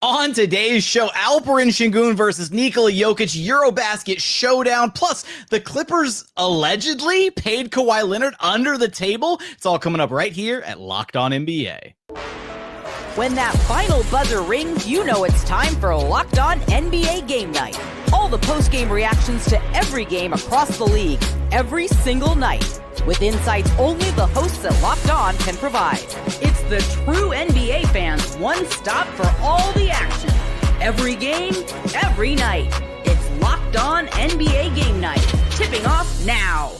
On today's show, Alperen Sengun versus Nikola Jokic, EuroBasket showdown, plus the Clippers allegedly paid Kawhi Leonard under the table. It's all coming up right here at Locked On NBA. When that final buzzer rings, you know it's time for Locked On NBA Game Night. All the post-game reactions to every game across the league, every single night, with insights only the hosts at Locked On can provide. It's the true NBA fans' one stop for all the action. Every game, every night. It's Locked On NBA Game Night. Tipping off now.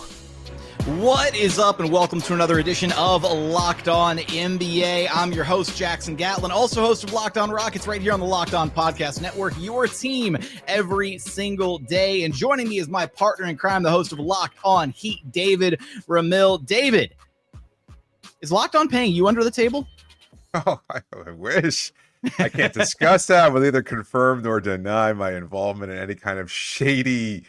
What is up, and welcome to another edition of Locked On NBA. I'm your host, Jackson Gatlin, also host of Locked On Rockets right here on the Locked On Podcast Network, your team every single day. And joining me is my partner in crime, the host of Locked On Heat, David Ramil. David, is Locked On paying you under the table? Oh, I wish. I can't discuss that. I will either confirm nor deny my involvement in any kind of shady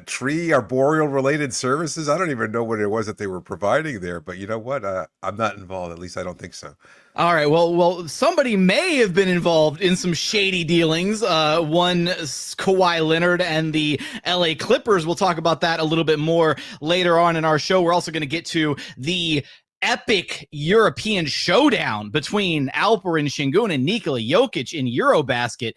tree arboreal related services. I don't even know what it was that they were providing there, but you know what? I'm not involved. At least I don't think so. All right. Well, somebody may have been involved in some shady dealings. One Kawhi Leonard and the LA Clippers. We'll talk about that a little bit more later on in our show. We're also going to get to the epic European showdown between Alperen Sengun and Nikola Jokic in EuroBasket.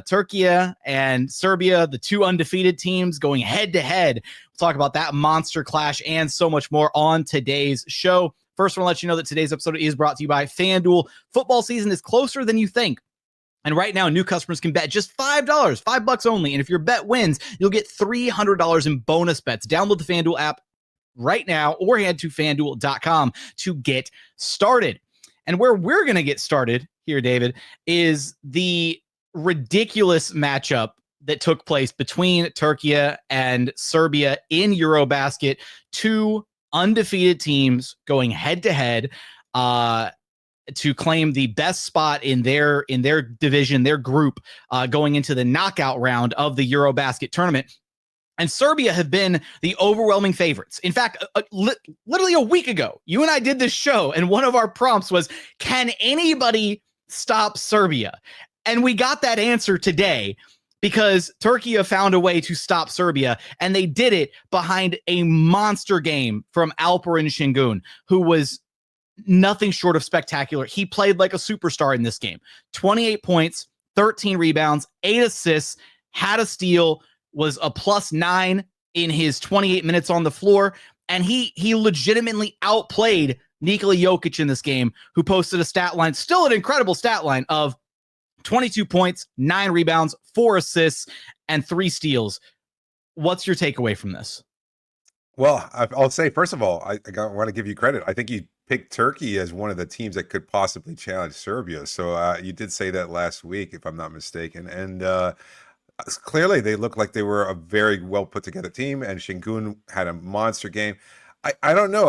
Turkey and Serbia, the two undefeated teams going head to head. We'll talk about that monster clash and so much more on today's show. First, I want to let you know that today's episode is brought to you by FanDuel. Football season is closer than you think. And right now, new customers can bet just $5, $5 only. And if your bet wins, you'll get $300 in bonus bets. Download the FanDuel app right now or head to FanDuel.com to get started. And where we're going to get started here, David, is the ridiculous matchup that took place between Turkey and Serbia in EuroBasket. Two undefeated teams going head to head to claim the best spot in their division, their group, going into the knockout round of the EuroBasket tournament. And Serbia have been the overwhelming favorites. In fact, literally a week ago, you and I did this show, and one of our prompts was, can anybody stop Serbia? And we got that answer today because Turkey have found a way to stop Serbia, and they did it behind a monster game from Alperen Sengun, who was nothing short of spectacular. He played like a superstar in this game. 28 points, 13 rebounds, 8 assists, had a steal, was a +9 in his 28 minutes on the floor, and he legitimately outplayed Nikola Jokic in this game, who posted a stat line, still an incredible stat line, of 22 points, 9 rebounds, 4 assists, and 3 steals. What's your takeaway from this? Well, I'll say, first of all, I want to give you credit. I think you picked Turkey as one of the teams that could possibly challenge Serbia. So you did say that last week, if I'm not mistaken. And clearly, they looked like they were a very well put together team, and Sengun had a monster game. I don't know.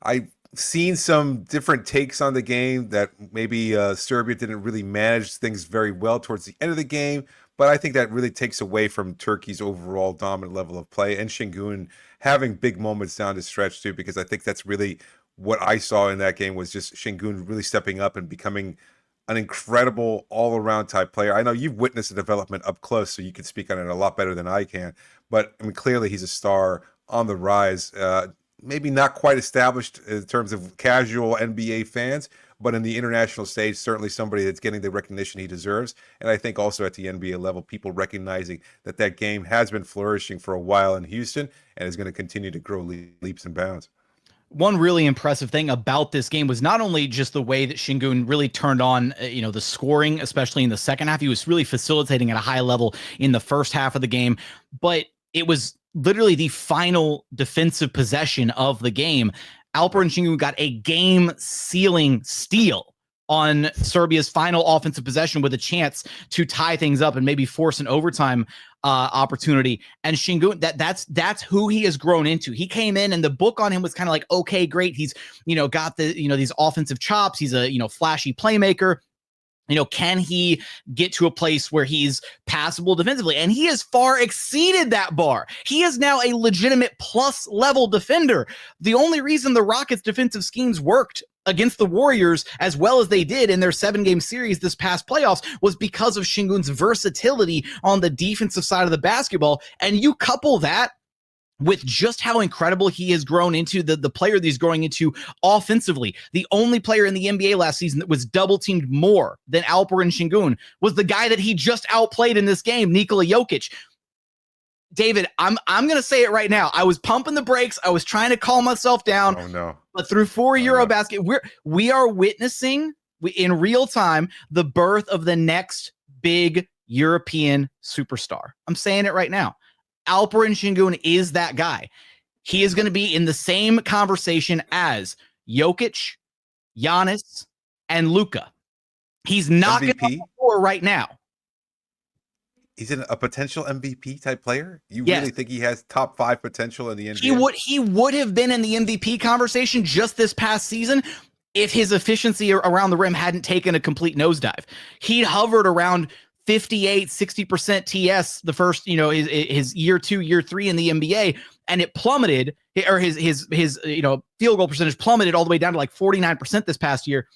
I've seen some different takes on the game that maybe Serbia didn't really manage things very well towards the end of the game, but I think that really takes away from Turkey's overall dominant level of play, and Sengun having big moments down the stretch too, because I think that's really what I saw in that game, was just Sengun really stepping up and becoming an incredible all-around type player. I know you've witnessed the development up close, so you can speak on it a lot better than I can. But I mean, clearly he's a star on the rise. Maybe not quite established in terms of casual NBA fans, but in the international stage, certainly somebody that's getting the recognition he deserves. And I think also at the NBA level, people recognizing that that game has been flourishing for a while in Houston and is going to continue to grow leaps and bounds. One really impressive thing about this game was not only just the way that Sengun really turned on, the scoring, especially in the second half. He was really facilitating at a high level in the first half of the game, but it was literally the final defensive possession of the game. Alperen Sengun got a game-sealing steal on Serbia's final offensive possession with a chance to tie things up and maybe force an overtime opportunity. And Sengun, that's who he has grown into. He came in and the book on him was kind of like, okay, great. He's, got the, these offensive chops. He's a, flashy playmaker. Can he get to a place where he's passable defensively? And he has far exceeded that bar. He is now a legitimate plus level defender. The only reason the Rockets defensive schemes worked against the Warriors as well as they did in their 7-game series this past playoffs was because of Sengun's versatility on the defensive side of the basketball. And you couple that with just how incredible he has grown into the player that he's growing into offensively. The only player in the NBA last season that was double teamed more than Alperen Sengun was the guy that he just outplayed in this game, Nikola Jokic. David, I'm going to say it right now. I was pumping the brakes. I was trying to calm myself down. Oh no. But through 4 EuroBasket, we are witnessing in real time the birth of the next big European superstar. I'm saying it right now. Alperen Sengun is that guy. He is going to be in the same conversation as Jokic, Giannis, and Luka. He's knocking on the door right now. He's a potential MVP type player. You really think he has top 5 potential in the NBA? He would have been in the MVP conversation just this past season if his efficiency around the rim hadn't taken a complete nosedive. He hovered around 58, 60% TS the first, his year 2, year 3 in the NBA, and it plummeted, or his field goal percentage plummeted all the way down to like 49% this past year.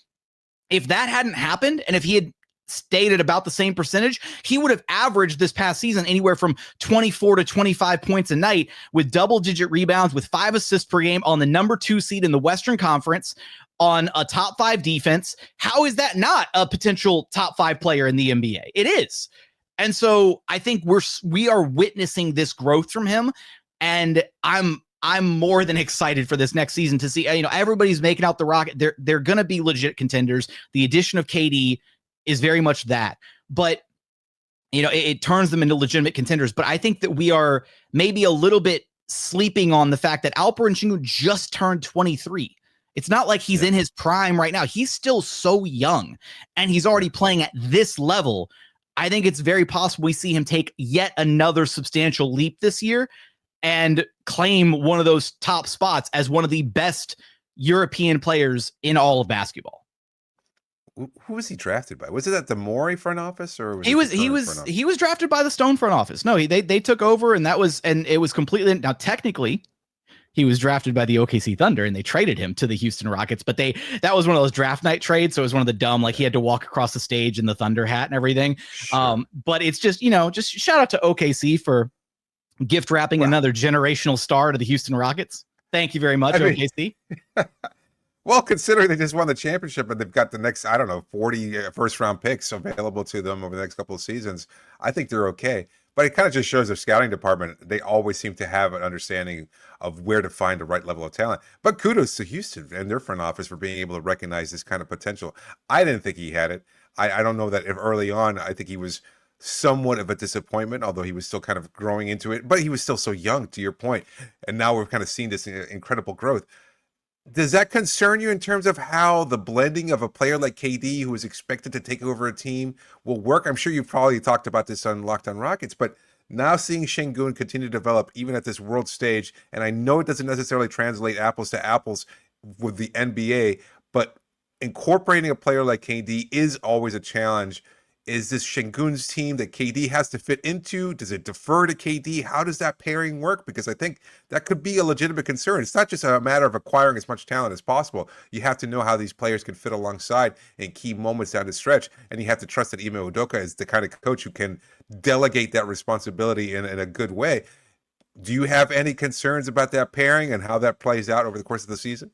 If that hadn't happened, and if he had stayed at about the same percentage, he would have averaged this past season anywhere from 24 to 25 points a night with double-digit rebounds, with 5 assists per game on the number 2 seed in the Western Conference, on a top 5 defense. How is that not a potential top 5 player in the NBA? It is. And so I think we are witnessing this growth from him, and I'm more than excited for this next season to see, everybody's making out the Rocket. They're going to be legit contenders. The addition of KD is very much that, but it turns them into legitimate contenders. But I think that we are maybe a little bit sleeping on the fact that Alperen Sengun just turned 23. It's not like he's in his prime right now. He's still so young, and he's already playing at this level. I think it's very possible we see him take yet another substantial leap this year and claim one of those top spots as one of the best European players in all of basketball. Who was he drafted by? Was it at the Morey front office, or was he was drafted by the Stone front office? No, they took over, and it was completely, now technically he was drafted by the OKC Thunder, and they traded him to the Houston Rockets, but that was one of those draft night trades, so it was one of the dumb, like he had to walk across the stage in the Thunder hat and everything. Sure. But it's just shout out to OKC for gift wrapping another generational star to the Houston Rockets. Thank you very much, OKC. Well, considering they just won the championship and they've got the next, 40 first-round picks available to them over the next couple of seasons, I think they're okay. But it kind of just shows their scouting department, they always seem to have an understanding of where to find the right level of talent. But kudos to Houston and their front office for being able to recognize this kind of potential. I didn't think he had it. I don't know that if early on, I think he was somewhat of a disappointment, although he was still kind of growing into it. But he was still so young, to your point. And now we're kind of seeing this incredible growth. Does that concern you in terms of how the blending of a player like KD, who is expected to take over a team, will work? I'm sure you've probably talked about this on Locked On Rockets, but now seeing Sengun continue to develop even at this world stage, and I know it doesn't necessarily translate apples to apples with the NBA, but incorporating a player like KD is always a challenge. Is this Sengun's team that KD has to fit into? Does it defer to KD? How does that pairing work? Because I think that could be a legitimate concern. It's not just a matter of acquiring as much talent as possible. You have to know how these players can fit alongside in key moments down the stretch. And you have to trust that Ime Udoka is the kind of coach who can delegate that responsibility in a good way. Do you have any concerns about that pairing and how that plays out over the course of the season?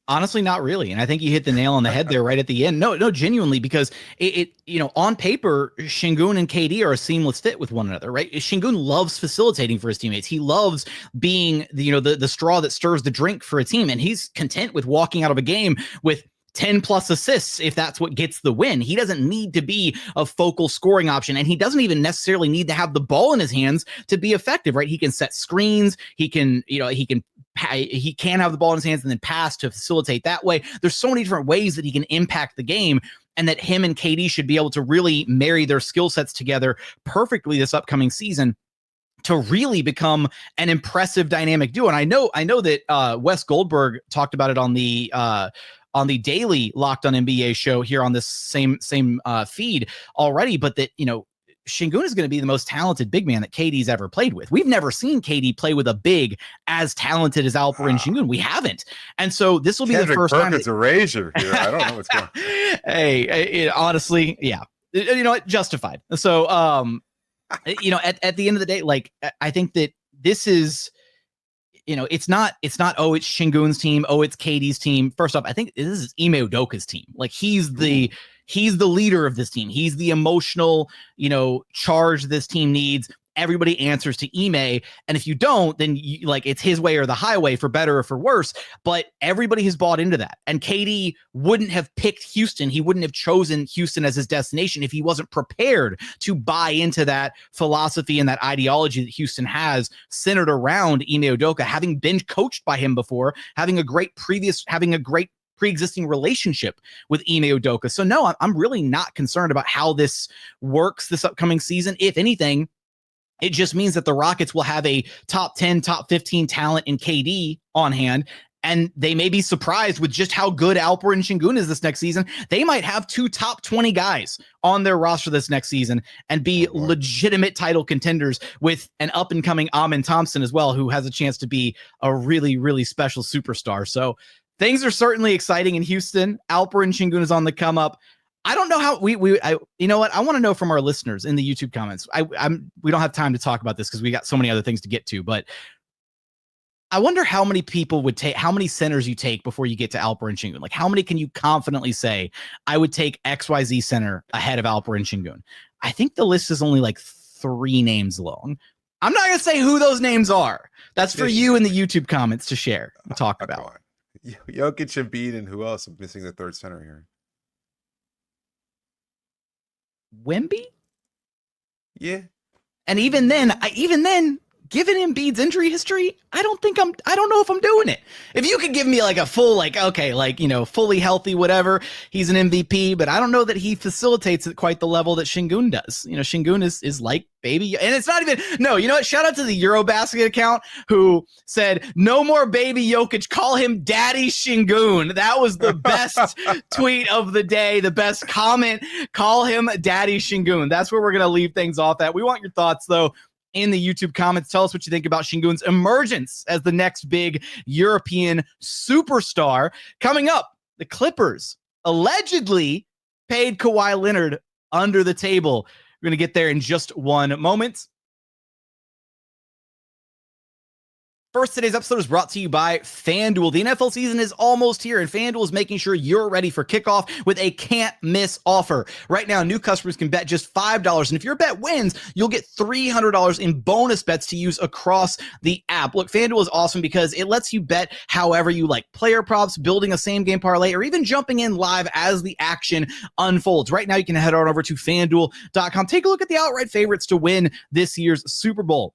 Honestly, not really. And I think you hit the nail on the head there right at the end. No, genuinely, because it on paper, Sengun and KD are a seamless fit with one another, right? Sengun loves facilitating for his teammates. He loves being, the straw that stirs the drink for a team. And he's content with walking out of a game with 10 plus assists if that's what gets the win. He doesn't need to be a focal scoring option, and he doesn't even necessarily need to have the ball in his hands to be effective, right? He can set screens. He can have the ball in his hands and then pass to facilitate that way. There's so many different ways that he can impact the game, and that him and KD should be able to really marry their skill sets together perfectly this upcoming season to really become an impressive dynamic duo. And I know that Wes Goldberg talked about it on the daily Locked On NBA show here on this same feed already, but that, Sengun is going to be the most talented big man that KD's ever played with. We've never seen KD play with a big as talented as Alperen Sengun. We haven't. And so this will be the first time. It's a razor here. I don't know what's going on. Hey, honestly, yeah. You know what? Justified. So, at the end of the day, like, I think that this is, it's not, it's Sengun's team. Oh, it's KD's team. First off, I think this is Ime Udoka's team. Like, he's the leader of this team. He's the emotional, charge this team needs. Everybody answers to Ime. And if you don't, then it's his way or the highway, for better or for worse. But everybody has bought into that. And KD wouldn't have picked Houston. He wouldn't have chosen Houston as his destination if he wasn't prepared to buy into that philosophy and that ideology that Houston has centered around Ime Udoka, having been coached by him before, having a great pre-existing relationship with Ime Udoka. So no, I'm really not concerned about how this works this upcoming season. If anything, it just means that the Rockets will have a top 10, top 15 talent in KD on hand, and they may be surprised with just how good Alperen Sengun is this next season. They might have 2 top 20 guys on their roster this next season and be legitimate title contenders, with an up-and-coming Amen Thompson as well, who has a chance to be a really, really special superstar. So things are certainly exciting in Houston. Alperen Sengun is on the come up. I don't know how you know what? I want to know from our listeners in the YouTube comments. We don't have time to talk about this because we got so many other things to get to, but I wonder how many people would take, how many centers you take before you get to Alperen Sengun. Like, how many can you confidently say, I would take XYZ center ahead of Alperen Sengun? I think the list is only like 3 names long. I'm not going to say who those names are. That's for you in the YouTube comments to share and talk about. Jokic, Embiid, and who else? I'm missing the third center here. Wemby? Yeah. And even then, given Embiid's injury history, I don't know if I'm doing it. If you could give me like a full, fully healthy, whatever, he's an MVP, but I don't know that he facilitates at quite the level that Sengun does. Sengun is like baby, and it's not even, no, you know what? Shout out to the EuroBasket account who said, no more baby Jokic, call him Daddy Sengun. That was the best tweet of the day, the best comment, call him Daddy Sengun. That's where we're going to leave things off at. We want your thoughts though in the YouTube comments. Tell us what you think about Sengun's emergence as the next big European superstar. Coming up, the Clippers allegedly paid Kawhi Leonard under the table. We're going to get there in just one moment. First, today's episode is brought to you by FanDuel. The NFL season is almost here, and FanDuel is making sure you're ready for kickoff with a can't-miss offer. Right now, new customers can bet just $5, and if your bet wins, you'll get $300 in bonus bets to use across the app. Look, FanDuel is awesome because it lets you bet however you like. Player props, building a same-game parlay, or even jumping in live as the action unfolds. Right now, you can head on over to FanDuel.com. Take a look at the outright favorites to win this year's Super Bowl.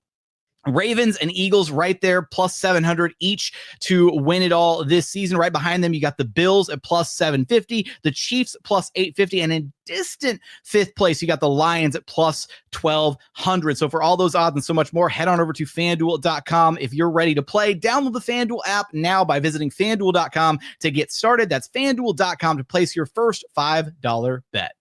Ravens and Eagles right there, plus 700 each to win it all this season. Right behind them, you got the Bills at plus 750, the Chiefs plus 850, and in distant 5th place, you got the Lions at plus 1,200. So for all those odds and so much more, head on over to FanDuel.com. If you're ready to play, download the FanDuel app now by visiting FanDuel.com to get started. That's FanDuel.com to place your first $5 bet.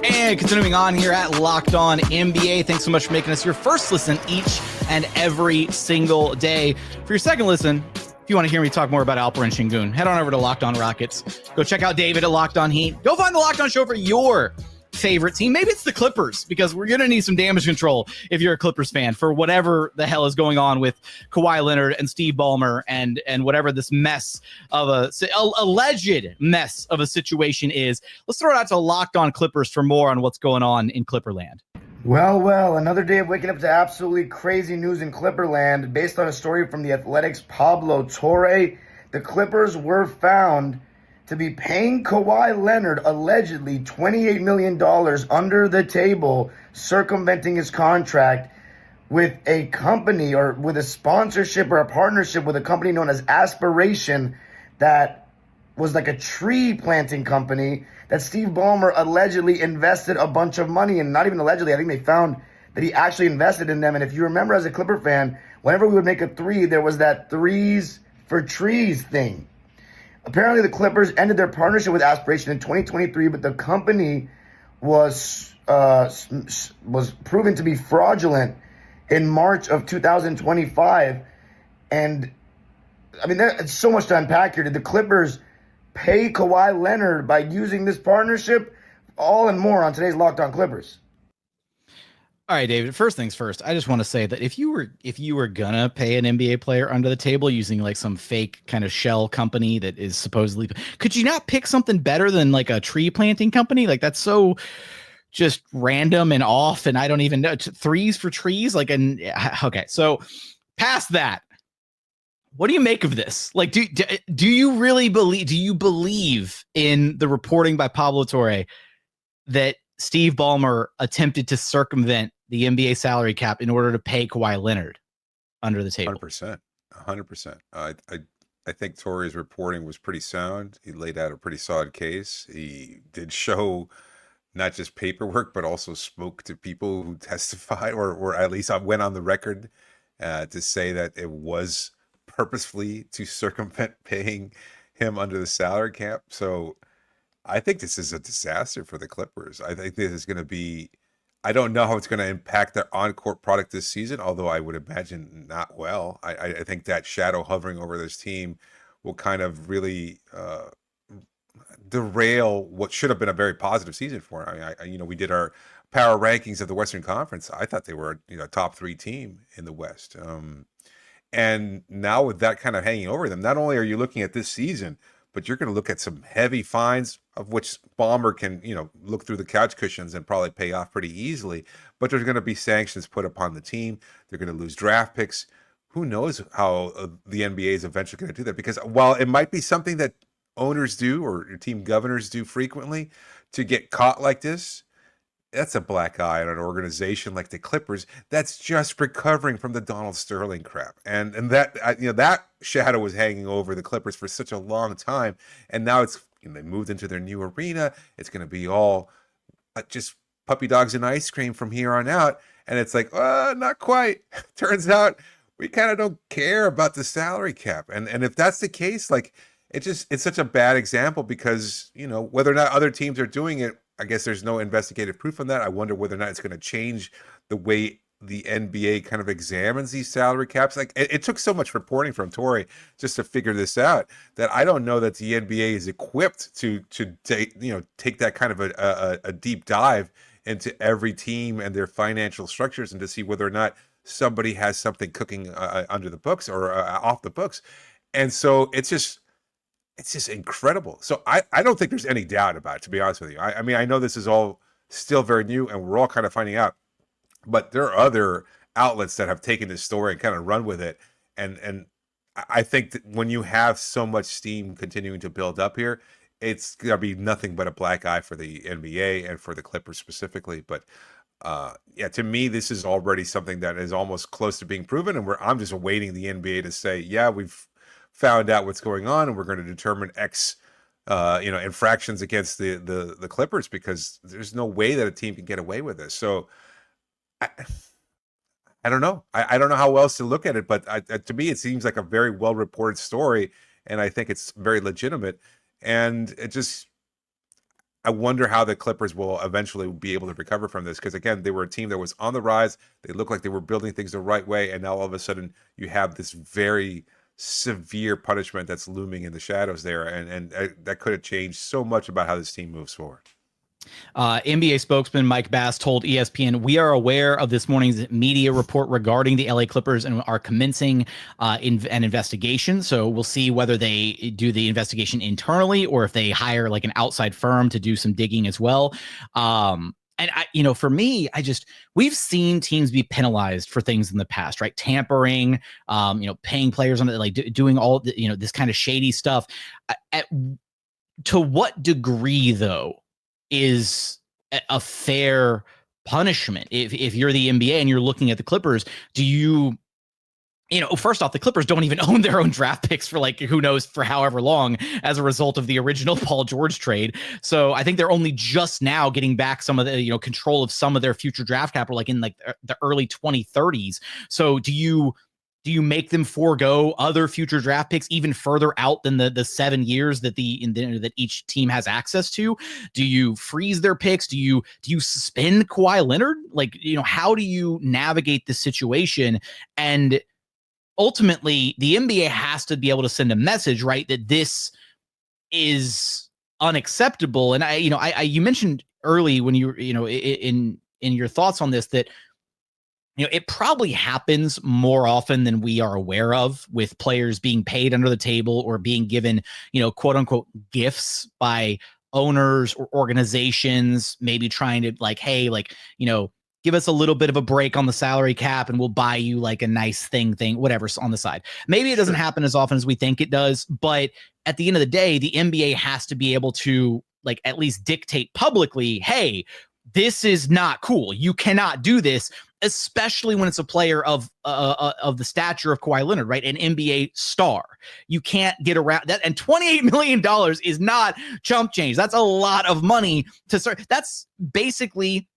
And continuing on here at Locked On NBA, thanks so much for making us your first listen each and every single day. For your second listen, if you want to hear me talk more about Alperen Sengun, head on over to Locked On Rockets. Go check out David at Locked On Heat. Go find the Locked On Show for your favorite team. Maybe it's the Clippers, because we're going to need some damage control if you're a Clippers fan for whatever the hell is going on with Kawhi Leonard and Steve Ballmer and whatever this mess of a alleged mess of a situation is. Let's throw it out to Locked On Clippers for more on what's going on in Clipperland. Well, another day of waking up to absolutely crazy news in Clipperland. Based on a story from The Athletic's Pablo Torre, the Clippers were found to be paying Kawhi Leonard allegedly $28 million under the table, circumventing his contract with a company or with a sponsorship or a partnership with a company known as Aspiration that was like a tree planting company that Steve Ballmer allegedly invested a bunch of money in. Not even allegedly, I think they found that he actually invested in them. And if you remember as a Clipper fan, whenever we would make a three, there was that threes for trees thing. Apparently, the Clippers ended their partnership with Aspiration in 2023, but the company was proven to be fraudulent in March of 2025. And I mean, there's so much to unpack here. Did the Clippers pay Kawhi Leonard by using this partnership? All and more on today's Locked On Clippers. All right, David, first things first, I just want to say that if you were gonna pay an NBA player under the table using like some fake kind of shell company that is supposedly, could you not pick something better than like a tree planting company? Like, that's so just random and off, and I don't even know. Threes for trees, like, and okay, so past that, what do you make of this? Like, do you really believe in the reporting by Pablo Torre that Steve Ballmer attempted to circumvent the NBA salary cap in order to pay Kawhi Leonard under the table? 100%. 100%. I think Torre's reporting was pretty sound. He laid out a pretty solid case. He did show not just paperwork, but also spoke to people who testified, or at least went on the record to say that it was purposefully to circumvent paying him under the salary cap. So I think this is a disaster for the Clippers. I think this is going to be, I don't know how it's going to impact their on-court product this season, although I would imagine not well. I think that shadow hovering over this team will kind of really derail what should have been a very positive season for them. I mean, we did our power rankings of the Western Conference. I thought they were a top 3 team in the West. And now with that kind of hanging over them, not only are you looking at this season, but you're going to look at some heavy fines, of which Ballmer can, look through the couch cushions and probably pay off pretty easily. But there's going to be sanctions put upon the team. They're going to lose draft picks. Who knows how the NBA is eventually going to do that? Because while it might be something that owners do or team governors do frequently to get caught like this, that's a black eye on an organization like the Clippers that's just recovering from the Donald Sterling crap. And that, that shadow was hanging over the Clippers for such a long time. And now it's, they moved into their new arena. It's going to be all just puppy dogs and ice cream from here on out. And it's like, not quite. Turns out we kind of don't care about the salary cap. And if that's the case, like, it's such a bad example because, whether or not other teams are doing it, I guess there's no investigative proof on that. I wonder whether or not it's going to change the way the NBA kind of examines these salary caps. Like, it took so much reporting from Torre just to figure this out that I don't know that the NBA is equipped to take that kind of a deep dive into every team and their financial structures and to see whether or not somebody has something cooking under the books or off the books. And so it's just incredible. So I don't think there's any doubt about it, to be honest with you. I mean, I know this is all still very new and we're all kind of finding out, but there are other outlets that have taken this story and kind of run with it. And I think that when you have so much steam continuing to build up here, it's going to be nothing but a black eye for the NBA and for the Clippers specifically. But to me, this is already something that is almost close to being proven. And I'm just awaiting the NBA to say, yeah, we've found out what's going on and we're going to determine X infractions against the Clippers, because there's no way that a team can get away with this. So I don't know. I don't know how else to look at it, but to me, it seems like a very well reported story, and I think it's very legitimate. And I wonder how the Clippers will eventually be able to recover from this, because again, they were a team that was on the rise. They looked like they were building things the right way, and now all of a sudden you have this very severe punishment that's looming in the shadows there, and that could have changed so much about how this team moves forward. NBA spokesman Mike Bass told ESPN, "We are aware of this morning's media report regarding the LA Clippers and are commencing an investigation. So we'll see whether they do the investigation internally or if they hire like an outside firm to do some digging as well." And for me, we've seen teams be penalized for things in the past, right? Tampering, paying players on it, like doing all this kind of shady stuff. To what degree, though, is a fair punishment? If you're the NBA and you're looking at the Clippers, do you first off, the Clippers don't even own their own draft picks for like who knows for however long as a result of the original Paul George trade. So I think they're only just now getting back some of the control of some of their future draft capital, like in like the early 2030s. So do you Do you make them forego other future draft picks even further out than the 7 years that that each team has access to? Do you freeze their picks? Do you suspend Kawhi Leonard? Like, how do you navigate this situation? And ultimately, the NBA has to be able to send a message, right, that this is unacceptable. And you mentioned early when you were, in your thoughts on this, that it probably happens more often than we are aware of, with players being paid under the table or being given, quote unquote gifts by owners or organizations, maybe trying to give us a little bit of a break on the salary cap and we'll buy you like a nice thing, whatever's on the side. Maybe it doesn't happen as often as we think it does, but at the end of the day, the NBA has to be able to at least dictate publicly, hey, this is not cool. You cannot do this, especially when it's a player of the stature of Kawhi Leonard, right? An NBA star. You can't get around that. And $28 million is not chump change. That's a lot of money to start. That's basically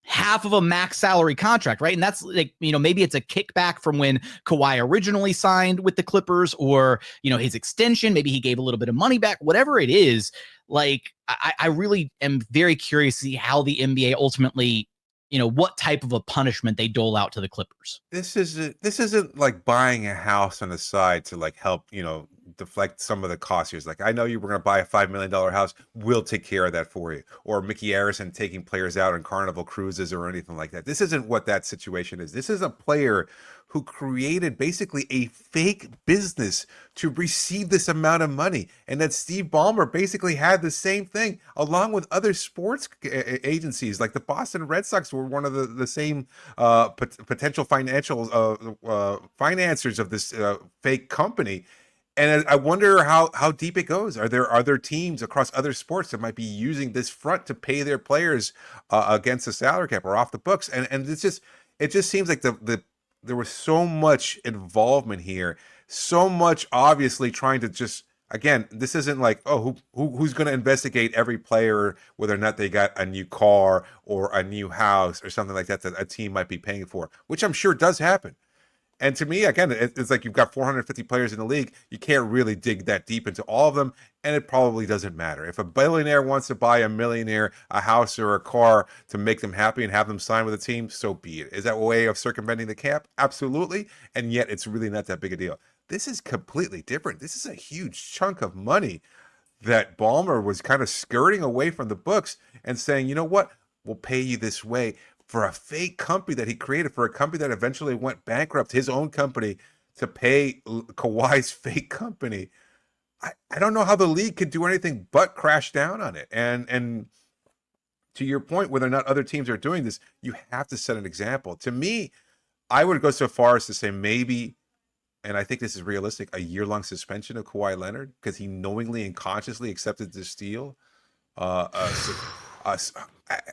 half of a max salary contract, right? And that's maybe it's a kickback from when Kawhi originally signed with the Clippers, or, his extension. Maybe he gave a little bit of money back, whatever it is. I really am very curious to see how the NBA ultimately, what type of a punishment they dole out to the Clippers. This isn't like buying a house on the side to help, deflect some of the costs here. It's like, I know you were going to buy a $5 million house. We'll take care of that for you. Or Mickey Harrison taking players out on Carnival cruises or anything like that. This isn't what that situation is. This is a player who created basically a fake business to receive this amount of money. And that Steve Ballmer basically had the same thing along with other sports agencies. Like the Boston Red Sox were one of the same potential financial financiers of this fake company. And I wonder how deep it goes. Are there other teams across other sports that might be using this front to pay their players against the salary cap or off the books? And it just seems like there was so much involvement here, so much obviously trying to just, again, this isn't like, oh, who's going to investigate every player, whether or not they got a new car or a new house or something like that a team might be paying for, which I'm sure does happen. And to me, again, it's like you've got 450 players in the league. You can't really dig that deep into all of them, and it probably doesn't matter. If a billionaire wants to buy a millionaire a house or a car to make them happy and have them sign with a team, so be it. Is that a way of circumventing the cap? Absolutely. And yet it's really not that big a deal. This is completely different. This is a huge chunk of money that Ballmer was kind of skirting away from the books and saying, you know what, we'll pay you this way. For a fake company that he created, for a company that eventually went bankrupt, his own company, to pay Kawhi's fake company. I don't know how the league could do anything but crash down on it. And to your point, whether or not other teams are doing this, you have to set an example. To me, I would go so far as to say maybe, and I think this is realistic, a year-long suspension of Kawhi Leonard because he knowingly and consciously accepted this deal. I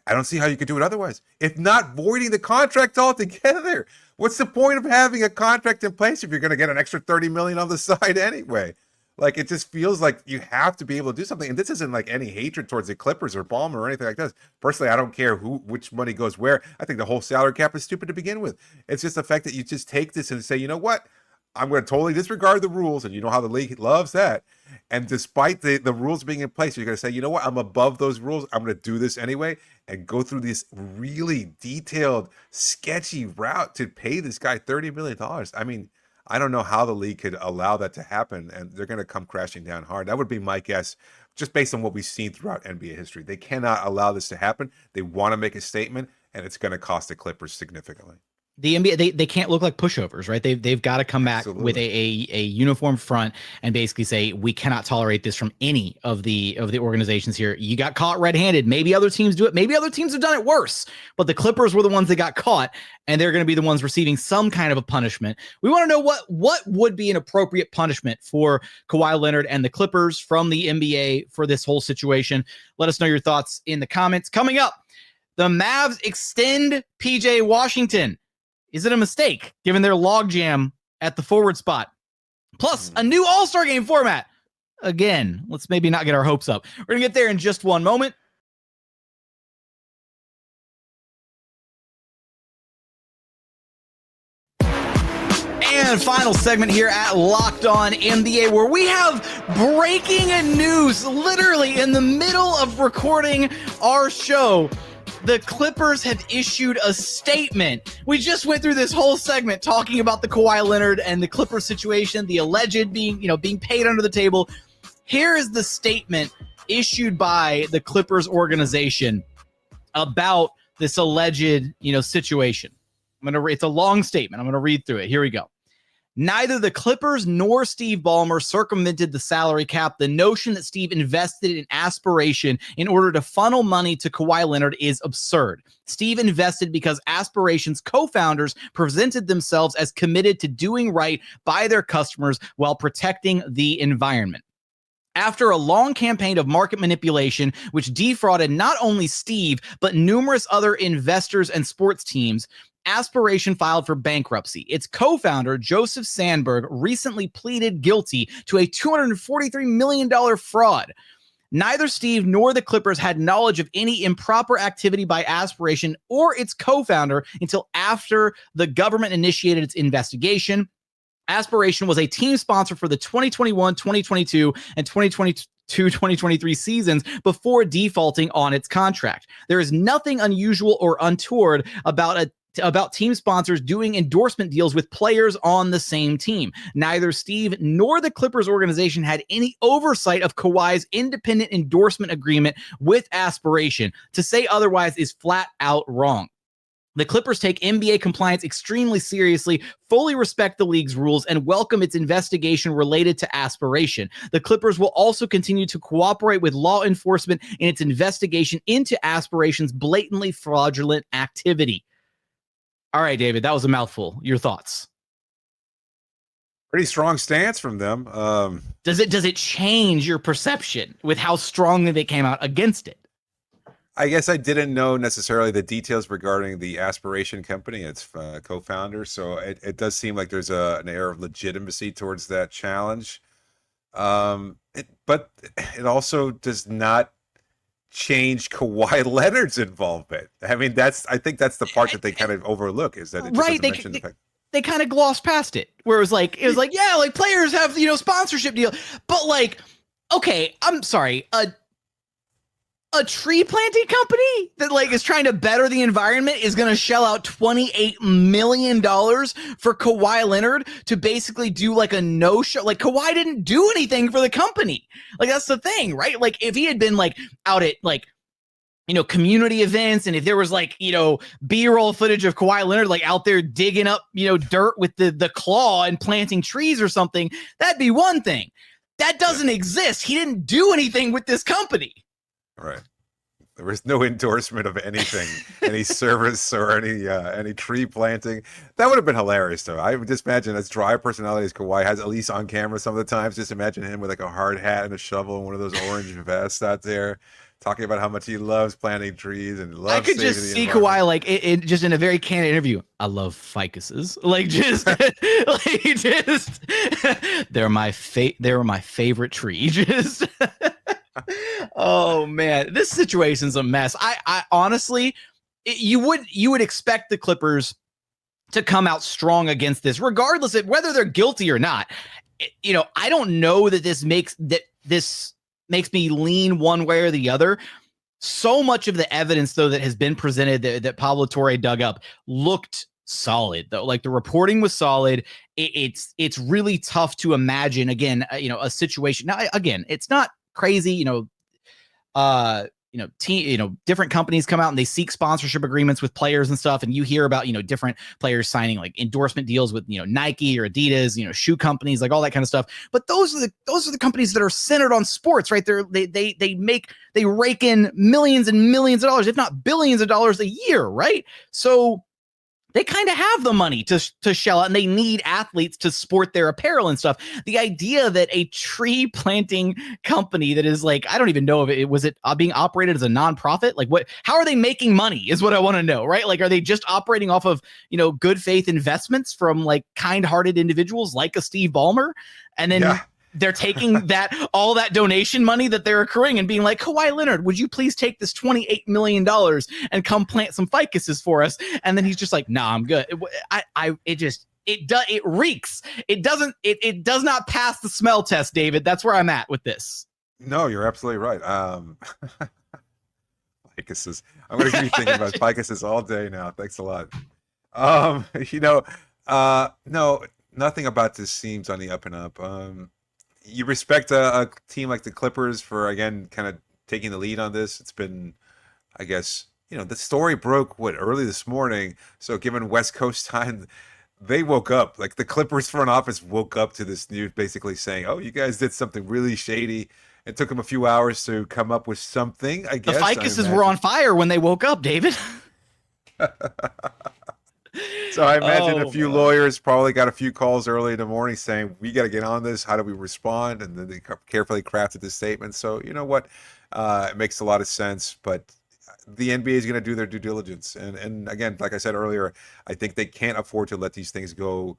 don't see how you could do it otherwise. If not voiding the contract altogether, what's the point of having a contract in place if you're going to get an extra $30 million on the side anyway? Like, it just feels like you have to be able to do something. And this isn't like any hatred towards the Clippers or Ballmer or anything like this. Personally, I don't care which money goes where. I think the whole salary cap is stupid to begin with. It's just the fact that you just take this and say, you know what? I'm going to totally disregard the rules, and you know how the league loves that. And despite the rules being in place, you're going to say, you know what, I'm above those rules. I'm going to do this anyway and go through this really detailed, sketchy route to pay this guy $30 million. I mean, I don't know how the league could allow that to happen, and they're going to come crashing down hard. That would be my guess, just based on what we've seen throughout NBA history. They cannot allow this to happen. They want to make a statement, and it's going to cost the Clippers significantly. The NBA, they can't look like pushovers, right? They've got to come back with a uniform front and basically say, we cannot tolerate this from any of the organizations here. You got caught red-handed. Maybe other teams do it. Maybe other teams have done it worse. But the Clippers were the ones that got caught, and they're going to be the ones receiving some kind of a punishment. We want to know what would be an appropriate punishment for Kawhi Leonard and the Clippers from the NBA for this whole situation. Let us know your thoughts in the comments. Coming up, the Mavs extend PJ Washington. Is it a mistake, given their logjam at the forward spot? Plus, a new All-Star Game format. Again, let's maybe not get our hopes up. We're going to get there in just one moment. and final segment here at Locked On NBA, where we have breaking news literally in the middle of recording our show. The Clippers have issued a statement. We just went through this whole segment talking about the Kawhi Leonard and the Clippers situation, the alleged being paid under the table. Here is the statement issued by the Clippers organization about this alleged, situation. It's a long statement. I'm going to read through it. Here we go. Neither the Clippers nor Steve Ballmer circumvented the salary cap. The notion that Steve invested in Aspiration in order to funnel money to Kawhi Leonard is absurd. Steve invested because Aspiration's co-founders presented themselves as committed to doing right by their customers while protecting the environment. After a long campaign of market manipulation, which defrauded not only Steve, but numerous other investors and sports teams, Aspiration filed for bankruptcy. Its co-founder, Joseph Sandberg, recently pleaded guilty to a $243 million fraud. Neither Steve nor the Clippers had knowledge of any improper activity by Aspiration or its co-founder until after the government initiated its investigation. Aspiration was a team sponsor for the 2021, 2022, and 2022-2023 seasons before defaulting on its contract. There is nothing unusual or untoward about team sponsors doing endorsement deals with players on the same team. Neither Steve nor the Clippers organization had any oversight of Kawhi's independent endorsement agreement with Aspiration. To say otherwise is flat out wrong. The Clippers take NBA compliance extremely seriously, fully respect the league's rules, and welcome its investigation related to Aspiration. The Clippers will also continue to cooperate with law enforcement in its investigation into Aspiration's blatantly fraudulent activity. All right, David, that was a mouthful. Your thoughts? Pretty strong stance from them. Does it change your perception with how strongly they came out against it? I guess I didn't know necessarily the details regarding the Aspiration company, its co-founder. So it does seem like there's an air of legitimacy towards that challenge. But it also does not change Kawhi Leonard's involvement. I mean, I think that's the part that they kind of overlook, is that it just doesn't mention the fact. They kind of glossed past it, where it was like, yeah, like players have, sponsorship deal. But like, okay, I'm sorry, a tree planting company that like is trying to better the environment is going to shell out $28 million for Kawhi Leonard to basically do like a no-show. Like Kawhi didn't do anything for the company. Like that's the thing, right? Like if he had been like out at like, community events, and if there was like, B-roll footage of Kawhi Leonard like out there digging up, dirt with the claw and planting trees or something, that'd be one thing. That doesn't exist. He didn't do anything with this company. Right. There was no endorsement of anything, any service or any tree planting. That would have been hilarious, though. I would just imagine, as dry a personality as Kawhi has, at least on camera some of the times, just imagine him with like a hard hat and a shovel and one of those orange vests out there, talking about how much he loves planting trees and loves. I could just see Kawhi like it just in a very candid interview. I love ficuses, like just, they're my favorite tree. Just. Oh man, this situation's a mess. I honestly, you would expect the Clippers to come out strong against this, regardless of whether they're guilty or not. I don't know that this makes me lean one way or the other. So much of the evidence, though, that has been presented that Pablo Torre dug up looked solid, though. Like the reporting was solid. It's really tough to imagine again, a situation. Now, again, it's not crazy, different companies come out and they seek sponsorship agreements with players and stuff, and you hear about different players signing like endorsement deals with Nike or Adidas, shoe companies, like all that kind of stuff. But those are the companies that are centered on sports, right? They rake in millions and millions of dollars, if not billions of dollars a year, right? So they kind of have the money to shell out, and they need athletes to sport their apparel and stuff. The idea that a tree planting company that is like, I don't even know if it was being operated as a nonprofit. Like how are they making money is what I want to know, right? Like, are they just operating off of, good faith investments from like kind-hearted individuals like a Steve Ballmer? And then they're taking all that donation money that they're accruing and being like, Kawhi Leonard, would you please take this $28 million and come plant some ficuses for us? And then he's just like, nah, I'm good. it reeks. It does not pass the smell test, David. That's where I'm at with this. No, you're absolutely right. Ficuses. I'm going to be thinking about ficuses all day now. Thanks a lot. No, nothing about this seems on the up and up. You respect a team like the Clippers for, again, kind of taking the lead on this. It's been, I guess, the story broke early this morning. So given West Coast time, they woke up. Like the Clippers front office woke up to this news, basically saying, "Oh, you guys did something really shady." It took them a few hours to come up with something. I guess the ficuses were on fire when they woke up, David. So I imagine a few lawyers probably got a few calls early in the morning saying, "We got to get on this. How do we respond?" And then they carefully crafted the statement. So you know what? It makes a lot of sense, but the NBA is going to do their due diligence. And again, like I said earlier, I think they can't afford to let these things go,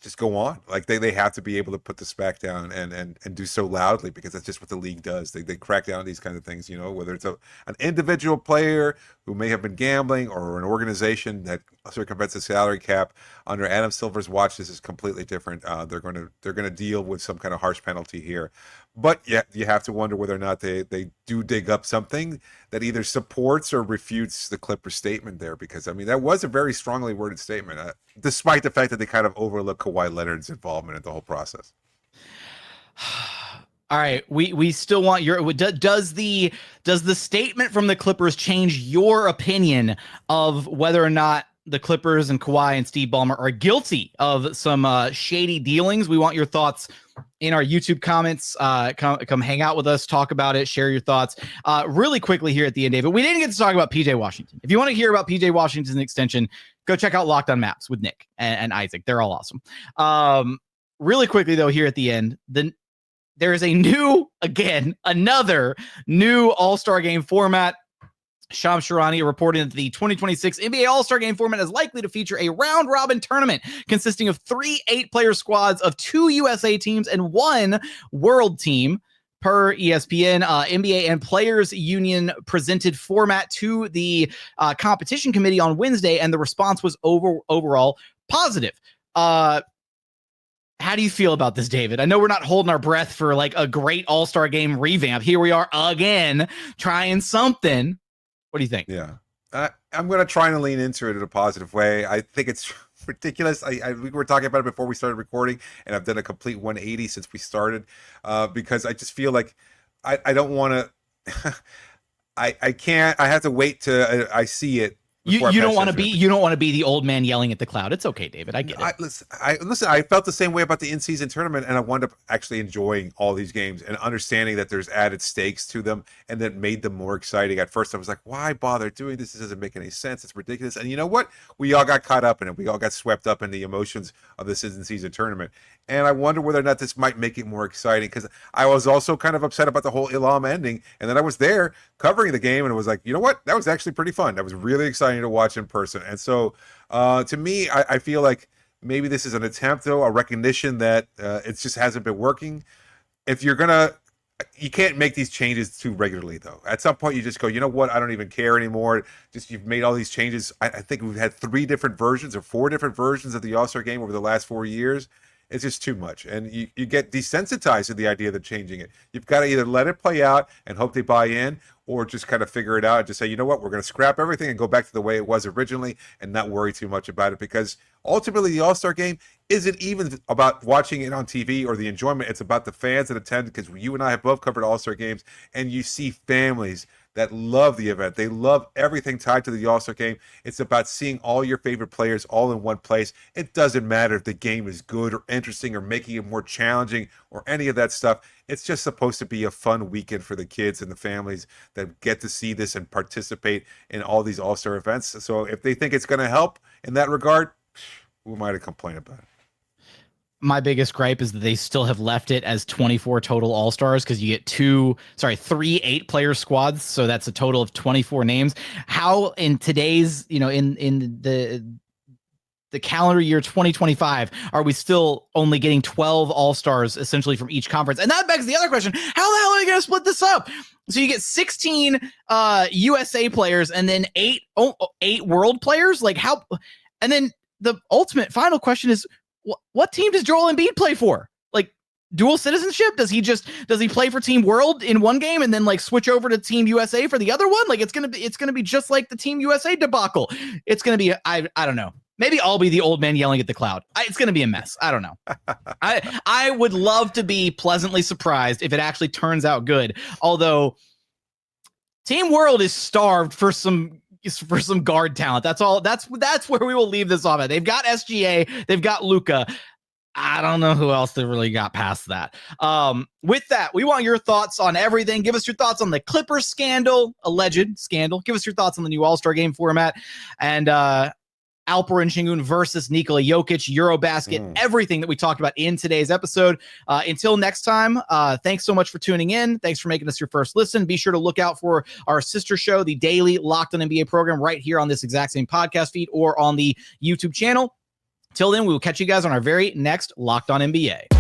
just go on. Like they have to be able to put this back down and do so loudly, because that's just what the league does. They crack down on these kinds of things, whether it's an individual player who may have been gambling or an organization that circumvents the salary cap. Under Adam Silver's watch, this is completely different. They're going to deal with some kind of harsh penalty here. But yeah, you have to wonder whether or not they do dig up something that either supports or refutes the Clippers statement there, because I mean that was a very strongly worded statement, despite the fact that they kind of overlook Kawhi Leonard's involvement in the whole process. All right, we still want your does the statement from the Clippers change your opinion of whether or not the Clippers and Kawhi and Steve Ballmer are guilty of some shady dealings? We want your thoughts in our YouTube comments. Come hang out with us, talk about it, share your thoughts. Really quickly here at the end, David, we didn't get to talk about PJ Washington. If you want to hear about PJ Washington's extension, go check out Locked On Maps with Nick and Isaac. They're all awesome. Really quickly though, here at the end, there is another new All-Star Game format. Shams Charania reporting that the 2026 NBA All-Star Game format is likely to feature a round-robin tournament consisting of 3 8-player squads of 2 USA teams and 1 world team. Per ESPN, NBA and Players Union presented format to the competition committee on Wednesday, and the response was overall positive. How do you feel about this, David? I know we're not holding our breath for like a great All-Star Game revamp. Here we are again, trying something. What do you think? Yeah, I'm going to try and lean into it in a positive way. I think it's ridiculous. We were talking about it before we started recording, and I've done a complete 180 since we started, because I just feel like I don't want to. I can't. I have to wait till I see it. You don't want to be the old man yelling at the cloud. It's okay, David. I get it. Listen. I felt the same way about the in-season tournament, and I wound up actually enjoying all these games and understanding that there's added stakes to them, and that made them more exciting. At first, I was like, "Why bother doing this? This doesn't make any sense. It's ridiculous." And you know what? We all got caught up in it. We all got swept up in the emotions of this in-season tournament. And I wonder whether or not this might make it more exciting, because I was also kind of upset about the whole Ilham ending, and then I was there covering the game, and it was like, you know what? That was actually pretty fun. That was really exciting to watch in person. And so to me, I feel like maybe this is an attempt, though, a recognition that it just hasn't been working. If you're you can't make these changes too regularly, though. At some point, you just go, you know what? I don't even care anymore. Just you've made all these changes. I think we've had 3 different versions or 4 different versions of the All-Star Game over the last 4 years. It's just too much. And you get desensitized to the idea of changing it. You've got to either let it play out and hope they buy in, or just kind of figure it out and just say, you know what, we're going to scrap everything and go back to the way it was originally and not worry too much about it. Because ultimately, the All-Star Game isn't even about watching it on TV or the enjoyment. It's about the fans that attend, because you and I have both covered All-Star Games, and you see families that love the event. They love everything tied to the All-Star Game. It's about seeing all your favorite players all in one place. It doesn't matter if the game is good or interesting or making it more challenging or any of that stuff. It's just supposed to be a fun weekend for the kids and the families that get to see this and participate in all these All-Star events. So if they think it's going to help in that regard, who am I to complain about it? My biggest gripe is that they still have left it as 24 total All-Stars, because you get 3 8-player squads. So that's a total of 24 names. How in today's, in the calendar year 2025, are we still only getting 12 All-Stars essentially from each conference? And that begs the other question: how the hell are they going to split this up? So you get 16 USA players and then 8 world players? Like how? And then the ultimate final question is, what team does Joel Embiid play for? Like, dual citizenship? Does he play for Team World in one game and then like switch over to Team USA for the other one? Like, it's gonna be just like the Team USA debacle. It's gonna be, I don't know. Maybe I'll be the old man yelling at the cloud. It's going to be a mess. I don't know. I would love to be pleasantly surprised if it actually turns out good. Although Team World is starved for some guard talent. That's all. That's where we will leave this off at. They've got SGA. They've got Luka. I don't know who else they really got past that. With that, we want your thoughts on everything. Give us your thoughts on the Clippers scandal, alleged scandal. Give us your thoughts on the new All-Star game format. And Alperen Sengun versus Nikola Jokic, EuroBasket, everything that we talked about in today's episode. Until next time, thanks so much for tuning in. Thanks for making us your first listen. Be sure to look out for our sister show, the daily Locked On NBA program, right here on this exact same podcast feed or on the YouTube channel. Till then, we will catch you guys on our very next Locked On NBA.